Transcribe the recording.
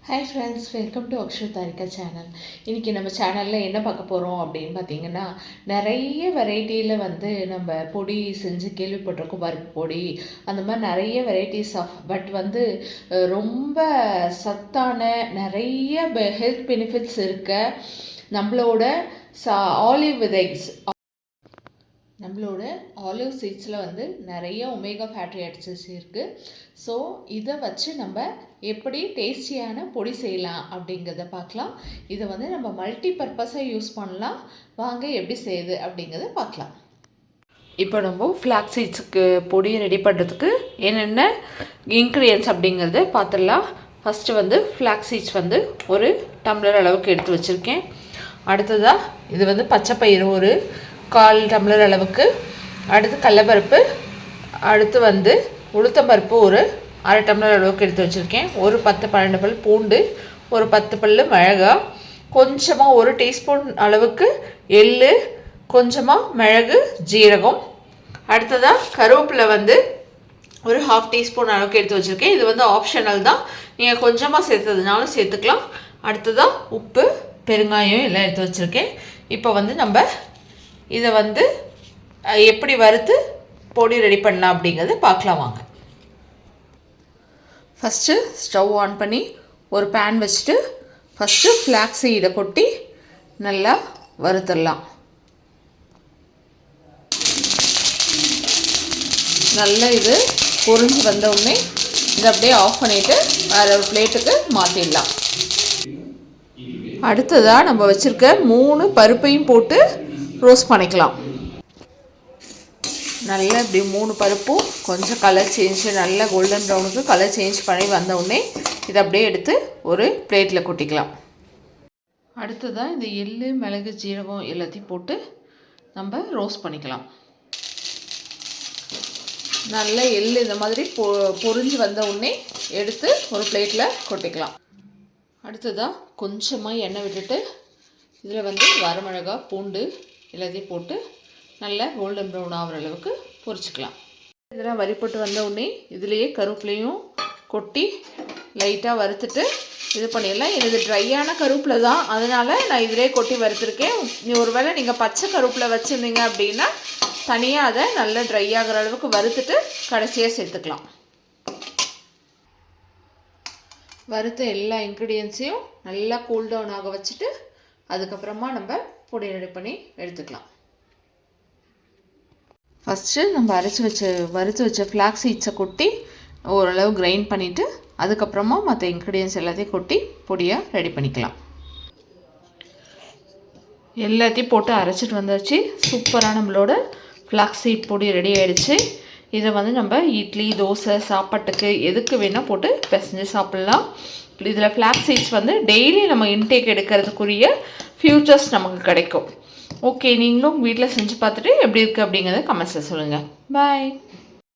Hi friends, welcome to Akshu Tharika channel. இன்றைக்கி நம்ம சேனலில் என்ன பார்க்க போகிறோம் அப்படின்னு பார்த்தீங்கன்னா, நிறைய வெரைட்டியில் நம்ம பொடி செஞ்சு கேள்விப்பட்டிருக்கோம். பருப்பு பொடி அந்த மாதிரி நிறைய வெரைட்டிஸ் ஆஃப் ரொம்ப சத்தான நிறைய ஹெல்த் பெனிஃபிட்ஸ் இருக்க நம்மளோட ஆலிவ் விதைஸ் நம்மளோட ஆலிவ் சீட்ஸில் நிறைய ஒமேகா ஃபேட்டி ஆசிட்ஸ் இருக்குது. ஸோ இதை வச்சு நம்ம எப்படி டேஸ்டியான பொடி செய்யலாம் அப்படிங்கிறத பார்க்கலாம். இதை நம்ம மல்டி பர்பஸாக யூஸ் பண்ணலாம். வாங்க எப்படி செய்யுது அப்படிங்கிறத பார்க்கலாம். இப்போ நம்ம ஃப்ளாக்ஸ் சீட்ஸுக்கு பொடி ரெடி பண்ணுறதுக்கு என்னென்ன இன்க்ரீடியன்ஸ் அப்படிங்கிறத பார்த்துடலாம். ஃபஸ்ட்டு ஃப்ளாக்ஸ் சீட்ஸ் ஒரு டம்ளர் அளவுக்கு எடுத்து வச்சுருக்கேன். அடுத்ததாக இது பச்சைப்பயிறு ஒரு 1/4 டம்ளர் அளவுக்கு. அடுத்து கடலைப்பருப்பு, அடுத்து உளுத்தம்பருப்பு ஒரு 1/2 டம்ளர் அளவுக்கு எடுத்து வச்சுருக்கேன். ஒரு 10-12 பல் பூண்டு, ஒரு 10 பல் மிளகாய், கொஞ்சமாக 1 டீஸ்பூன் அளவுக்கு எள்ளு, கொஞ்சமாக மிளகு ஜீரகம். அடுத்ததாக கருவேப்பிலை ஒரு 1/2 டீஸ்பூன் அளவுக்கு எடுத்து வச்சுருக்கேன். இது ஆப்ஷனல் தான், நீங்கள் கொஞ்சமாக சேர்த்ததுனாலும் சேர்த்துக்கலாம். அடுத்ததாக உப்பு, பெருங்காயம் எல்லாம் எடுத்து வச்சுருக்கேன். இப்போ நம்ம இதை எப்படி வறுத்து பொடி ரெடி பண்ணலாம் அப்படிங்கிறத பார்க்கலாம் வாங்க. ஃபஸ்ட்டு ஸ்டவ் ஆன் பண்ணி ஒரு பேன் வச்சுட்டு ஃபஸ்ட்டு ஃப்ளாக்ஸ் சீடை கொட்டி நல்லா வறுத்துடலாம். நல்லா இது பொரிஞ்சு வந்தவுடனே இதை அப்படியே ஆஃப் பண்ணிவிட்டு வேறு ஒரு பிளேட்டுக்கு மாற்றிடலாம். அடுத்ததாக நம்ம வச்சுருக்க 3 பருப்பையும் போட்டு ரோஸ்ட் பண்ணிக்கலாம். நல்லா இப்படி 3 பருப்பும் கொஞ்சம் கலர் சேஞ்சு நல்லா கோல்டன் ப்ரௌனுக்கு கலர் சேஞ்ச் பண்ணி வந்தவுடனே இதை அப்படியே எடுத்து ஒரு பிளேட்டில் கொட்டிக்கலாம். அடுத்ததாக இந்த எள்ளு, மிளகு, ஜீரகம் எல்லாத்தையும் போட்டு நம்ம ரோஸ்ட் பண்ணிக்கலாம். நல்லா எள்ளு இந்த மாதிரி பொரிஞ்சு வந்தவுடனே எடுத்து ஒரு பிளேட்டில் கொட்டிக்கலாம். அடுத்ததாக கொஞ்சமாக எண்ணெய் விட்டுட்டு இதில் வரமிளகா, பூண்டு எல்லாத்தையும் போட்டு நல்லா கோல்டன் ப்ரௌன் ஆகிற அளவுக்கு பொரிச்சிக்கலாம். இதெல்லாம் வரிப்பட்டு வந்தவுடனே இதுலேயே கருவேப்பிலையும் கொட்டி லைட்டாக வறுத்துட்டு இது பண்ணிடலாம். இது ட்ரையான கருவேப்பிலை தான், அதனால் நான் இதிலே கொட்டி வறுத்துருக்கேன். ஒருவேளை நீங்கள் பச்சை கருவேப்பிலை வச்சுருந்தீங்க அப்படின்னா தனியாக அதை நல்லா ட்ரை ஆகிற அளவுக்கு வறுத்துட்டு கடைசியாக சேர்த்துக்கலாம். வறுத்த எல்லா இன்க்ரீடியன்ஸையும் நல்லா கூல் டவுன் ஆக வச்சுட்டு அதுக்கப்புறமா நம்ம பொடி ரெடி பண்ணி எடுத்துக்கலாம். ஃபஸ்ட்டு நம்ம வறுத்து வச்ச ஃப்ளாக்ஸ் சீட்ஸை கொட்டி ஓரளவு கிரைண்ட் பண்ணிவிட்டு அதுக்கப்புறமா மற்ற இன்க்ரீடியன்ஸ் எல்லாத்தையும் கொட்டி பொடியாக ரெடி பண்ணிக்கலாம். எல்லாத்தையும் போட்டு அரைச்சிட்டு வந்தாச்சு. சூப்பராக நம்மளோட ஃப்ளாக்ஸ் சீட் பொடி ரெடி ஆகிடுச்சு. இதை நம்ம இட்லி, தோசை, சாப்பாட்டுக்கு எதுக்கு வேணால் போட்டு பிசைஞ்சு சாப்பிட்லாம். இதில் ஃப்ளாக்ஸ் சீட்ஸ் டெய்லி நம்ம இன்டேக் எடுக்கிறதுக்குரிய ஃபியூச்சர்ஸ் நமக்கு கிடைக்கும். ஓகே, நீங்களும் வீட்டில் செஞ்சு பார்த்துட்டு எப்படி இருக்குது அப்படிங்கிறத கமெண்ட்ஸில் சொல்லுங்கள். பாய்.